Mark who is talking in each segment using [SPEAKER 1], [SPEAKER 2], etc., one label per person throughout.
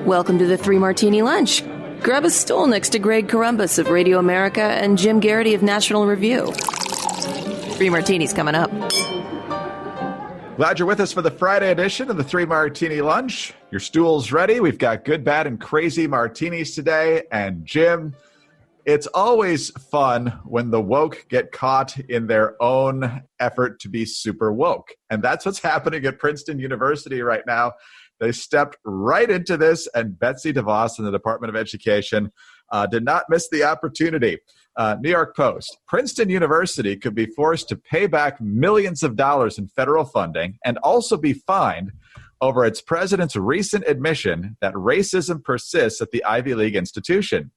[SPEAKER 1] Welcome to the Three Martini Lunch. Grab a stool next to Greg Columbus of Radio America and Jim Garrity of National Review. Three Martinis coming up.
[SPEAKER 2] Glad you're with us for the Friday edition of the Three Martini Lunch. Your stool's ready. We've got good, bad, and crazy martinis today. And Jim, it's always fun when the woke get caught in their own effort to be super woke. And that's what's happening at Princeton University right now. They stepped right into this, and Betsy DeVos in the Department of Education did not miss the opportunity. New York Post, Princeton University could be forced to pay back millions of dollars in federal funding and also be fined over its president's recent admission that racism persists at the Ivy League institution.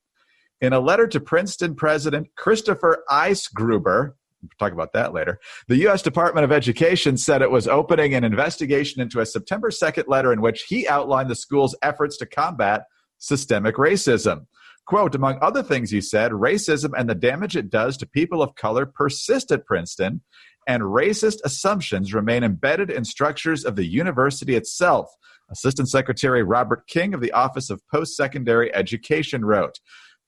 [SPEAKER 2] In a letter to Princeton President Christopher Eisgruber, we'll talk about that later, the U.S. Department of Education said it was opening an investigation into a September 2nd letter in which he outlined the school's efforts to combat systemic racism. Quote, among other things, he said, racism and the damage it does to people of color persist at Princeton, and racist assumptions remain embedded in structures of the university itself, Assistant Secretary Robert King of the Office of Post-Secondary Education wrote.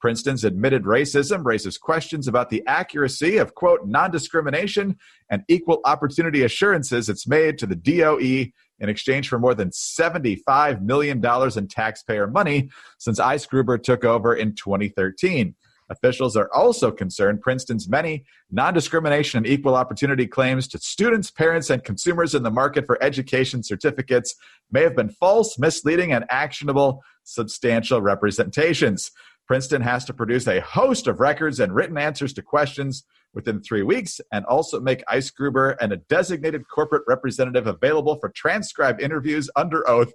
[SPEAKER 2] Princeton's admitted racism raises questions about the accuracy of, quote, non-discrimination and equal opportunity assurances it's made to the DOE in exchange for more than $75 million in taxpayer money since Eisgruber took over in 2013. Officials are also concerned Princeton's many non-discrimination and equal opportunity claims to students, parents, and consumers in the market for education certificates may have been false, misleading, and actionable substantial representations. Princeton has to produce a host of records and written answers to questions within 3 weeks and also make Eisgruber and a designated corporate representative available for transcribed interviews under oath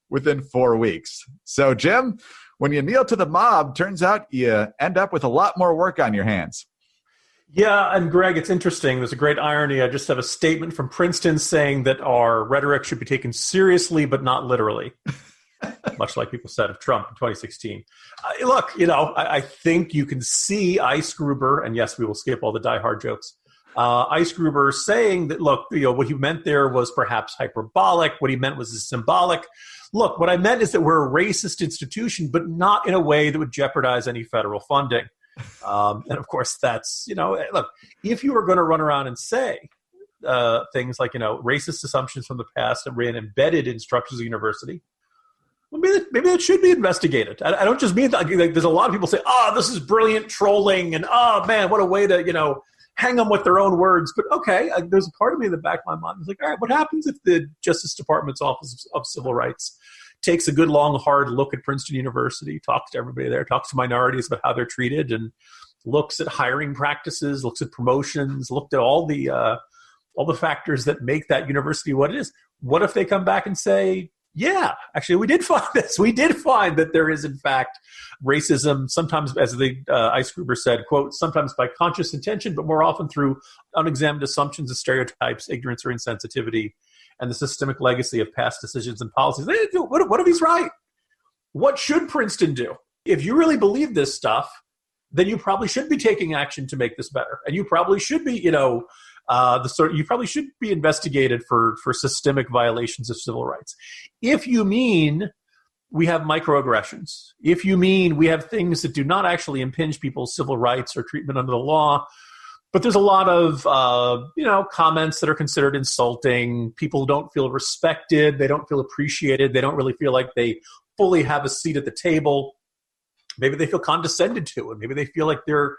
[SPEAKER 2] within 4 weeks. So, Jim, when you kneel to the mob, turns out you end up with a lot more work on your hands.
[SPEAKER 3] Yeah, and Greg, it's interesting. There's a great irony. I just have a statement from Princeton saying that our rhetoric should be taken seriously but not literally. Much like people said of Trump in 2016. Look, I think you can see Eisgruber, and yes, we will skip all the diehard jokes. Eisgruber saying that, look, what he meant there was perhaps hyperbolic. What he meant was symbolic. Look, what I meant is that we're a racist institution, but not in a way that would jeopardize any federal funding. And of course, that's, look, if you were going to run around and say things like, racist assumptions from the past and embedded in structures of the university, well, maybe that should be investigated. I don't just mean that. Like, there's a lot of people say, this is brilliant trolling, and man, what a way to, hang them with their own words. But okay, there's a part of me in the back of my mind that's like, all right, what happens if the Justice Department's Office of Civil Rights takes a good, long, hard look at Princeton University, talks to everybody there, talks to minorities about how they're treated, and looks at hiring practices, looks at promotions, looked at all the factors that make that university what it is. What if they come back and say, yeah, actually, we did find this. We did find that there is, in fact, racism, sometimes, as the Eisgruber said, quote, sometimes by conscious intention, but more often through unexamined assumptions and stereotypes, ignorance or insensitivity, and the systemic legacy of past decisions and policies. What if he's right? What should Princeton do? If you really believe this stuff, then you probably should be taking action to make this better. And you probably should be, you probably should be investigated for systemic violations of civil rights. If you mean we have microaggressions, if you mean we have things that do not actually impinge people's civil rights or treatment under the law, but there's a lot of, comments that are considered insulting. People don't feel respected. They don't feel appreciated. They don't really feel like they fully have a seat at the table. Maybe they feel condescended to, and maybe they feel like they're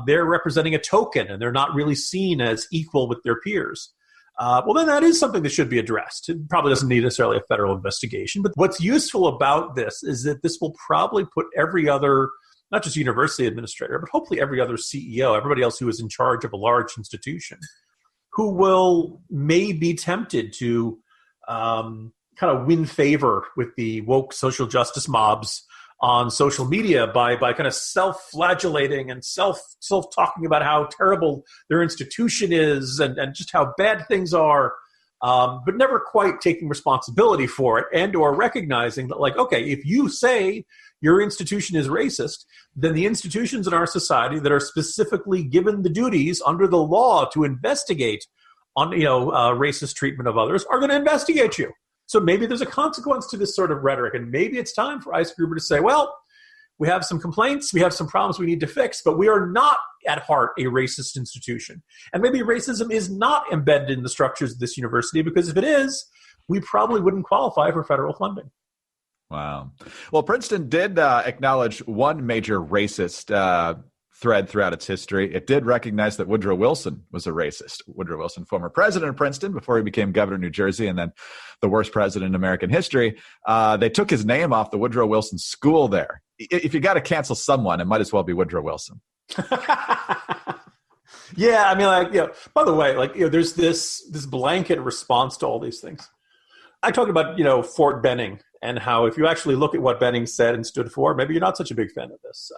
[SPEAKER 3] representing a token and they're not really seen as equal with their peers. Well, then that is something that should be addressed. It probably doesn't need necessarily a federal investigation. But what's useful about this is that this will probably put every other, not just university administrator, but hopefully every other CEO, everybody else who is in charge of a large institution, who may be tempted to kind of win favor with the woke social justice mobs on social media by kind of self-flagellating and self-talking about how terrible their institution is and just how bad things are, but never quite taking responsibility for it and or recognizing that, like, okay, if you say your institution is racist, then the institutions in our society that are specifically given the duties under the law to investigate on racist treatment of others are going to investigate you. So maybe there's a consequence to this sort of rhetoric, and maybe it's time for Ice Gruber to say, well, we have some complaints, we have some problems we need to fix, but we are not at heart a racist institution. And maybe racism is not embedded in the structures of this university, because if it is, we probably wouldn't qualify for federal funding.
[SPEAKER 2] Wow. Well, Princeton did acknowledge one major racist thread throughout its history. It did recognize that Woodrow Wilson was a racist. Woodrow Wilson, former president of Princeton before he became governor of New Jersey, and then the worst president in American history. They took his name off the Woodrow Wilson School there. If you got to cancel someone, it might as well be Woodrow Wilson.
[SPEAKER 3] Yeah, I mean, by the way, there's this blanket response to all these things. I talked about, Fort Benning, and how if you actually look at what Benning said and stood for, maybe you're not such a big fan of this.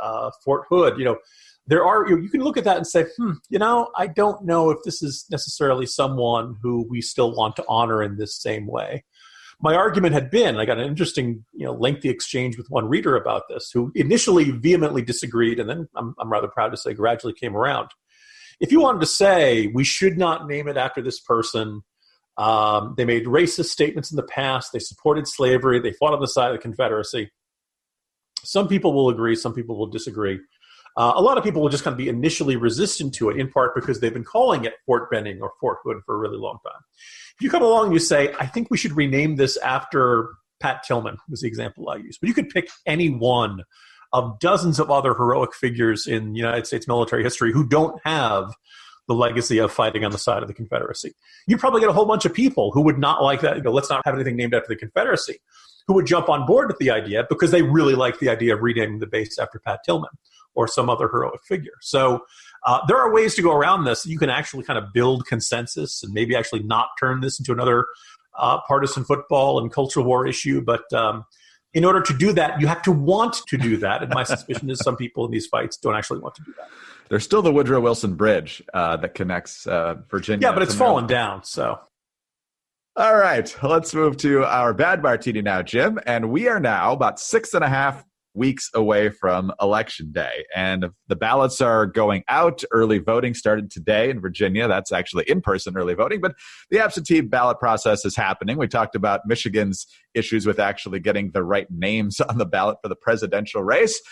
[SPEAKER 3] Fort Hood, you can look at that and say, I don't know if this is necessarily someone who we still want to honor in this same way. My argument had been, I got an interesting, lengthy exchange with one reader about this, who initially vehemently disagreed, and then I'm rather proud to say gradually came around. If you wanted to say we should not name it after this person, they made racist statements in the past, they supported slavery, they fought on the side of the Confederacy, some people will agree, some people will disagree. A lot of people will just kind of be initially resistant to it, in part because they've been calling it Fort Benning or Fort Hood for a really long time. If you come along and you say, I think we should rename this after Pat Tillman, was the example I used. But you could pick any one of dozens of other heroic figures in United States military history who don't have the legacy of fighting on the side of the Confederacy. You probably get a whole bunch of people who would not like that. Let's not have anything named after the Confederacy, who would jump on board with the idea because they really like the idea of renaming the base after Pat Tillman or some other heroic figure. So there are ways to go around this. You can actually kind of build consensus and maybe actually not turn this into another partisan football and cultural war issue. But in order to do that, you have to want to do that. And my suspicion is some people in these fights don't actually want to do that.
[SPEAKER 2] There's still the Woodrow Wilson Bridge that connects Virginia.
[SPEAKER 3] Yeah, but it's fallen down, so.
[SPEAKER 2] All right, let's move to our bad martini now, Jim. And we are now about 6.5 weeks away from Election Day. And the ballots are going out. Early voting started today in Virginia. That's actually in-person early voting, but the absentee ballot process is happening. We talked about Michigan's issues with actually getting the right names on the ballot for the presidential race.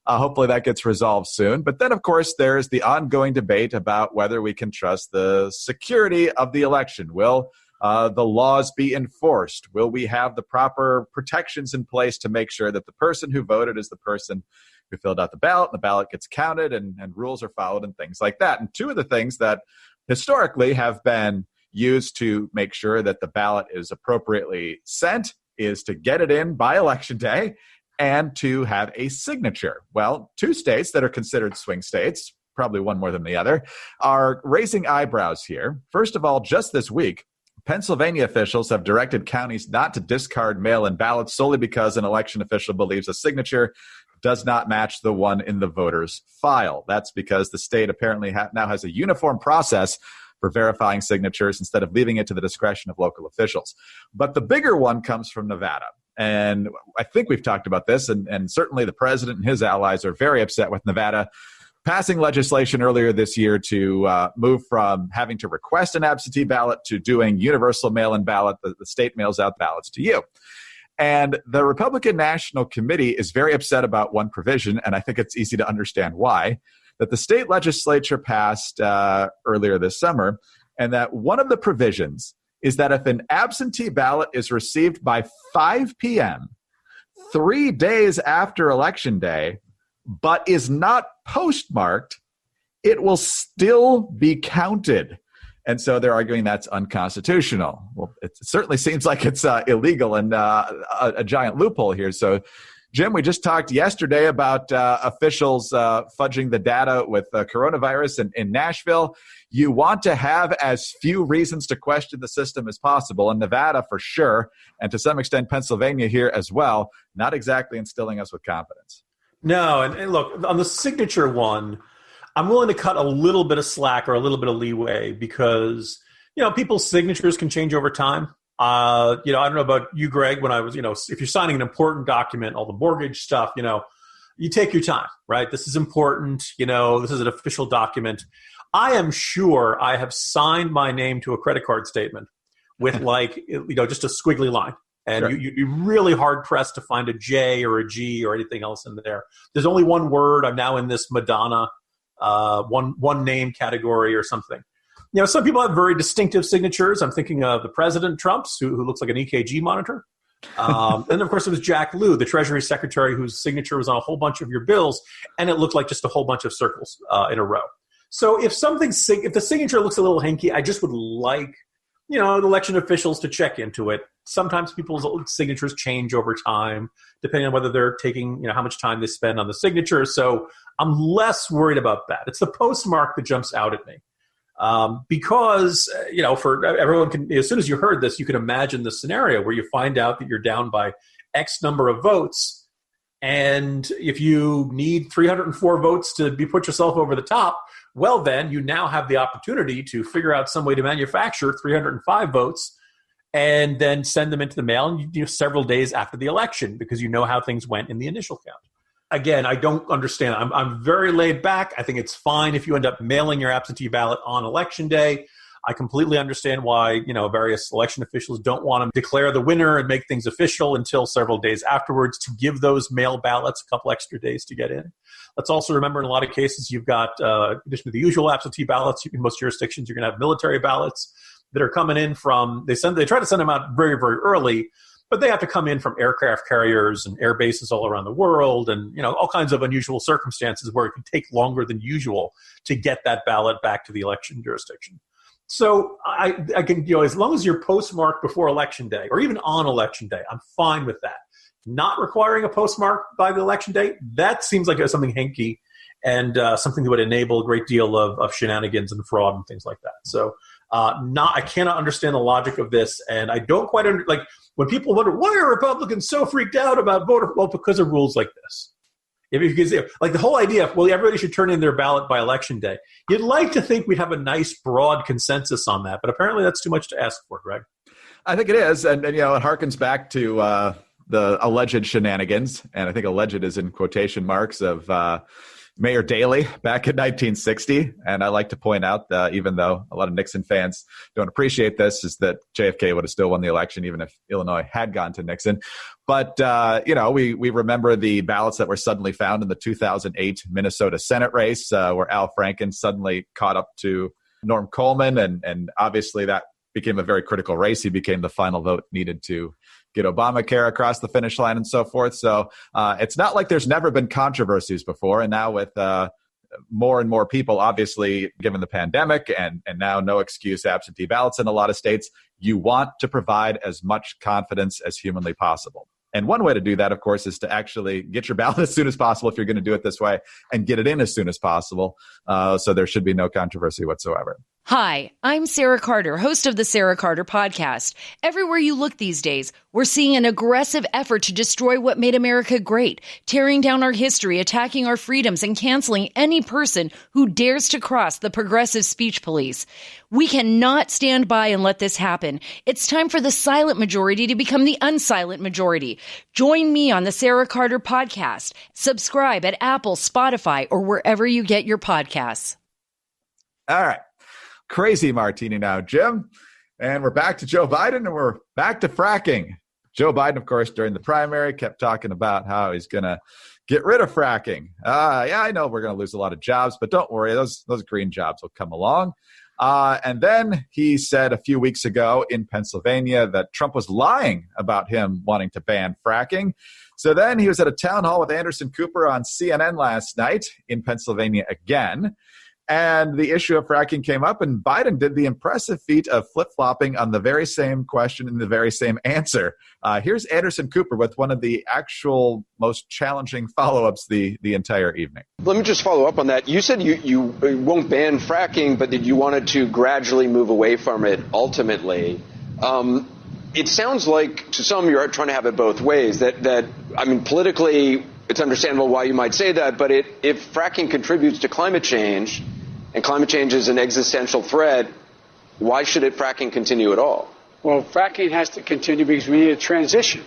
[SPEAKER 2] Hopefully that gets resolved soon. But then, of course, there's the ongoing debate about whether we can trust the security of the election. Will the laws be enforced? Will we have the proper protections in place to make sure that the person who voted is the person who filled out the ballot gets counted and rules are followed and things like that? And two of the things that historically have been used to make sure that the ballot is appropriately sent is to get it in by Election Day and to have a signature. Well, two states that are considered swing states, probably one more than the other, are raising eyebrows here. First of all, just this week, Pennsylvania officials have directed counties not to discard mail-in ballots solely because an election official believes a signature does not match the one in the voter's file. That's because the state apparently now has a uniform process for verifying signatures instead of leaving it to the discretion of local officials. But the bigger one comes from Nevada. And I think we've talked about this, and certainly the president and his allies are very upset with Nevada passing legislation earlier this year to move from having to request an absentee ballot to doing universal mail-in ballot. The state mails out ballots to you. And the Republican National Committee is very upset about one provision, and I think it's easy to understand why, that the state legislature passed earlier this summer, and that one of the provisions is that if an absentee ballot is received by 5 p.m., 3 days after Election Day, but is not postmarked, it will still be counted. And so they're arguing that's unconstitutional. Well, it certainly seems like it's illegal and a giant loophole here. So, Jim, we just talked yesterday about officials fudging the data with coronavirus in Nashville. You want to have as few reasons to question the system as possible. In Nevada, for sure, and to some extent Pennsylvania here as well, not exactly instilling us with confidence.
[SPEAKER 3] No, and look, on the signature one, I'm willing to cut a little bit of slack or a little bit of leeway because, people's signatures can change over time. I don't know about you, Greg, when I was, if you're signing an important document, all the mortgage stuff, you take your time, right? This is important. This is an official document. I am sure I have signed my name to a credit card statement with just a squiggly line. And
[SPEAKER 2] Sure.
[SPEAKER 3] you'd be really hard-pressed to find a J or a G or anything else in there. There's only one word. I'm now in this Madonna one name category or something. Some people have very distinctive signatures. I'm thinking of the President Trump's, who looks like an EKG monitor. And, of course, it was Jack Lew, the Treasury Secretary, whose signature was on a whole bunch of your bills, and it looked like just a whole bunch of circles in a row. So if the signature looks a little hinky, I just would like election officials to check into it. Sometimes people's signatures change over time, depending on whether they're taking, how much time they spend on the signature. So I'm less worried about that. It's the postmark that jumps out at me. Because, for everyone as soon as you heard this, you can imagine the scenario where you find out that you're down by X number of votes. And if you need 304 votes to put yourself over the top, well, then you now have the opportunity to figure out some way to manufacture 305 votes and then send them into the mail several days after the election, because you know how things went in the initial count. Again, I don't understand. I'm very laid back. I think it's fine if you end up mailing your absentee ballot on election day. I completely understand why, various election officials don't want to declare the winner and make things official until several days afterwards to give those mail ballots a couple extra days to get in. Let's also remember, in a lot of cases, you've got, in addition to the usual absentee ballots, in most jurisdictions, you're going to have military ballots that are coming in from, they try to send them out very, very early, but they have to come in from aircraft carriers and air bases all around the world, and all kinds of unusual circumstances where it can take longer than usual to get that ballot back to the election jurisdiction. So I can, as long as you're postmarked before election day or even on election day, I'm fine with that. Not requiring a postmark by the election day, that seems like something hanky and something that would enable a great deal of shenanigans and fraud and things like that. So I cannot understand the logic of this, and I don't quite when people wonder why are Republicans so freaked out about voter, well, because of rules like this. The whole idea of, everybody should turn in their ballot by election day. You'd like to think we'd have a nice broad consensus on that, but apparently that's too much to ask for, Greg.
[SPEAKER 2] I think it is, and it harkens back to the alleged shenanigans, and I think alleged is in quotation marks, of Mayor Daley back in 1960. And I like to point out, even though a lot of Nixon fans don't appreciate this, is that JFK would have still won the election even if Illinois had gone to Nixon. But, we remember the ballots that were suddenly found in the 2008 Minnesota Senate race, where Al Franken suddenly caught up to Norm Coleman. And obviously that became a very critical race. He became the final vote needed to get Obamacare across the finish line and so forth. So it's not like there's never been controversies before. And now with more and more people, obviously, given the pandemic and now no excuse absentee ballots in a lot of states, you want to provide as much confidence as humanly possible. And one way to do that, of course, is to actually get your ballot as soon as possible if you're going to do it this way, and get it in as soon as possible. So there should be no controversy whatsoever.
[SPEAKER 4] Hi, I'm Sarah Carter, host of the Sarah Carter podcast. Everywhere you look these days, we're seeing an aggressive effort to destroy what made America great, tearing down our history, attacking our freedoms, and canceling any person who dares to cross the progressive speech police. We cannot stand by and let this happen. It's time for the silent majority to become the unsilent majority. Join me on the Sarah Carter podcast. Subscribe at Apple, Spotify, or wherever you get your podcasts.
[SPEAKER 2] All right. Crazy martini now, Jim. And we're back to Joe Biden, and we're back to fracking. Joe Biden, of course, during the primary kept talking about how he's going to get rid of fracking. I know we're going to lose a lot of jobs, but don't worry, those green jobs will come along. And then he said a few weeks ago in Pennsylvania that Trump was lying about him wanting to ban fracking. So then he was at a town hall with Anderson Cooper on CNN last night in Pennsylvania again. And the issue of fracking came up, and Biden did the impressive feat of flip-flopping on the very same question and the very same answer. Here's Anderson Cooper with one of the actual most challenging follow-ups the entire evening.
[SPEAKER 5] Let me just follow up on that. You said you won't ban fracking, but that you wanted to gradually move away from it ultimately. It sounds like to some you're trying to have it both ways. That politically, it's understandable why you might say that, but if fracking contributes to climate change, and climate change is an existential threat, why should fracking continue at all?
[SPEAKER 6] Well, fracking has to continue because we need a transition.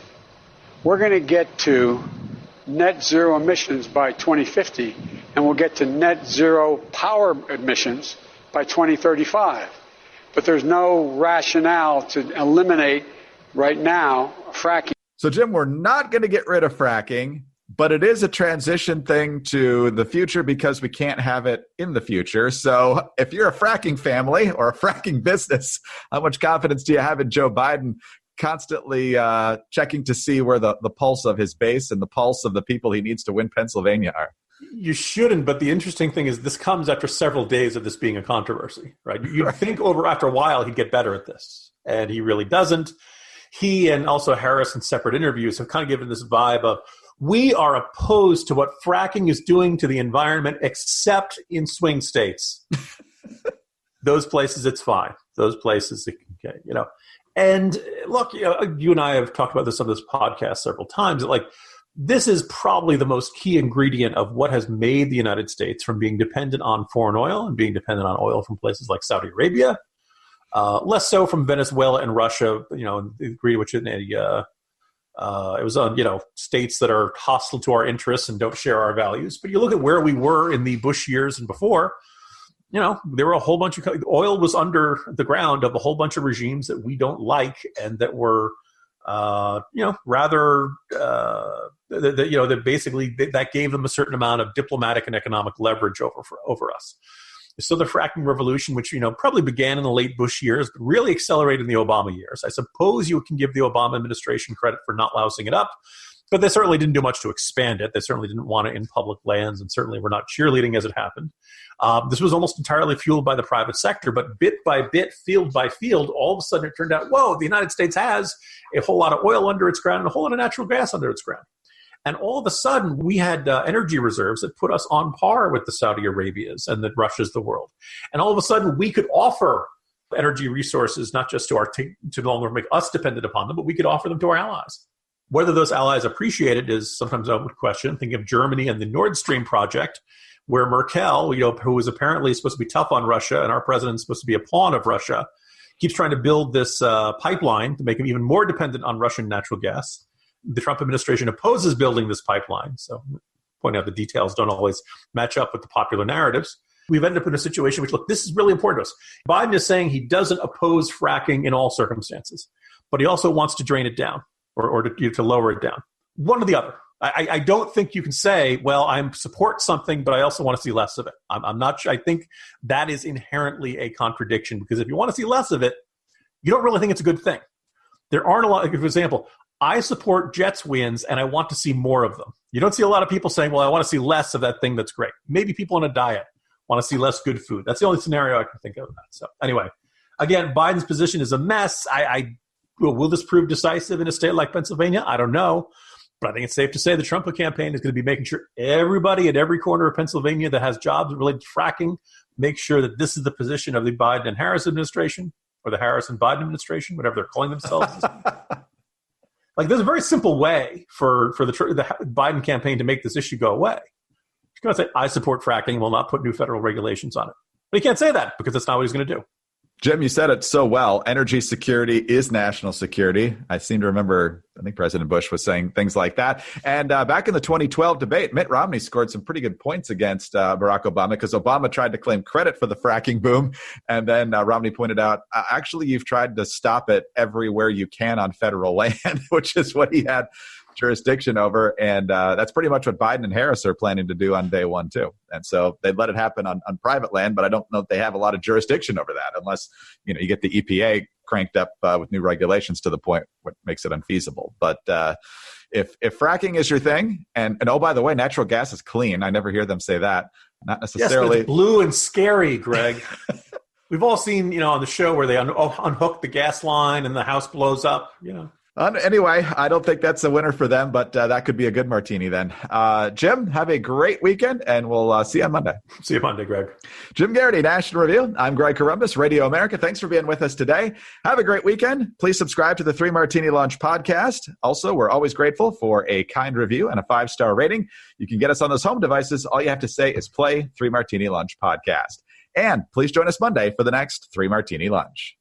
[SPEAKER 6] We're going to get to net zero emissions by 2050, and we'll get to net zero power emissions by 2035. but there's no rationale to eliminate right now fracking.
[SPEAKER 2] So, Jim, we're not going to get rid of fracking, but it is a transition thing to the future because we can't have it in the future. So if you're a fracking family or a fracking business, how much confidence do you have in Joe Biden constantly checking to see where the pulse of his base and the pulse of the people he needs to win Pennsylvania are?
[SPEAKER 3] You shouldn't, but the interesting thing is this comes after several days of this being a controversy, right? You'd think after a while he'd get better at this, and he really doesn't. He and also Harris in separate interviews have kind of given this vibe of, we are opposed to what fracking is doing to the environment, except in swing states. Those places, it's fine. Those places, okay, you know. And look, you and I have talked about this on this podcast several times. Like, this is probably the most key ingredient of what has made the United States from being dependent on foreign oil and being dependent on oil from places like Saudi Arabia, less so from Venezuela and Russia. You know, the degree to which it was on, states that are hostile to our interests and don't share our values. But you look at where we were in the Bush years and before, there were a whole bunch of oil was under the ground of a whole bunch of regimes that we don't like and that were, rather, that basically that gave them a certain amount of diplomatic and economic leverage over us. So the fracking revolution, which, probably began in the late Bush years, but really accelerated in the Obama years. I suppose you can give the Obama administration credit for not lousing it up, but they certainly didn't do much to expand it. They certainly didn't want it in public lands, and certainly were not cheerleading as it happened. This was almost entirely fueled by the private sector, but bit by bit, field by field, all of a sudden it turned out, whoa, the United States has a whole lot of oil under its ground and a whole lot of natural gas under its ground. And all of a sudden, we had energy reserves that put us on par with the Saudi Arabias and the Russias of the world. And all of a sudden, we could offer energy resources not just to no longer make us dependent upon them, but we could offer them to our allies. Whether those allies appreciate it is sometimes a question. Think of Germany and the Nord Stream project, where Merkel, who was apparently supposed to be tough on Russia, and our president's supposed to be a pawn of Russia, keeps trying to build this pipeline to make him even more dependent on Russian natural gas. The Trump administration opposes building this pipeline. So pointing out the details don't always match up with the popular narratives. We've ended up in a situation which, look, this is really important to us. Biden is saying he doesn't oppose fracking in all circumstances, but he also wants to drain it down or to lower it down. One or the other. I don't think you can say, well, I support something, but I also want to see less of it. I'm not sure. I think that is inherently a contradiction, because if you want to see less of it, you don't really think it's a good thing. There aren't a lot, for example, I support Jets wins and I want to see more of them. You don't see a lot of people saying, well, I want to see less of that thing that's great. Maybe people on a diet want to see less good food. That's the only scenario I can think of that. So anyway, again, Biden's position is a mess. Will this prove decisive in a state like Pennsylvania? I don't know. But I think it's safe to say the Trump campaign is going to be making sure everybody at every corner of Pennsylvania that has jobs related to fracking make sure that this is the position of the Biden and Harris administration, or the Harris and Biden administration, whatever they're calling themselves. Like, there's a very simple way for the Biden campaign to make this issue go away. He's going to say, I support fracking and will not put new federal regulations on it. But he can't say that because that's not what he's going to do.
[SPEAKER 2] Jim, you said it so well. Energy security is national security. I seem to remember, I think President Bush was saying things like that. And back in the 2012 debate, Mitt Romney scored some pretty good points against Barack Obama, because Obama tried to claim credit for the fracking boom. And then Romney pointed out, actually, you've tried to stop it everywhere you can on federal land, which is what he had jurisdiction over. And that's pretty much what Biden and Harris are planning to do on day one, too. And so they'd let it happen on private land, but I don't know if they have a lot of jurisdiction over that, unless you get the EPA cranked up with new regulations to the point what makes it unfeasible. But if fracking is your thing, and oh, by the way, natural gas is clean. I never hear them say that. Not necessarily.
[SPEAKER 3] Yes, but it's blue and scary, Greg. We've all seen, on the show where they unhook the gas line and the house blows up,
[SPEAKER 2] Anyway, I don't think that's a winner for them, but that could be a good martini then. Jim, have a great weekend, and we'll see you on Monday.
[SPEAKER 3] See you Monday, Greg.
[SPEAKER 2] Jim Garrity, National Review. I'm Greg Corombos, Radio America. Thanks for being with us today. Have a great weekend. Please subscribe to the 3 Martini Lunch podcast. Also, we're always grateful for a kind review and a 5-star rating. You can get us on those home devices. All you have to say is play 3 Martini Lunch podcast. And please join us Monday for the next 3 Martini Lunch.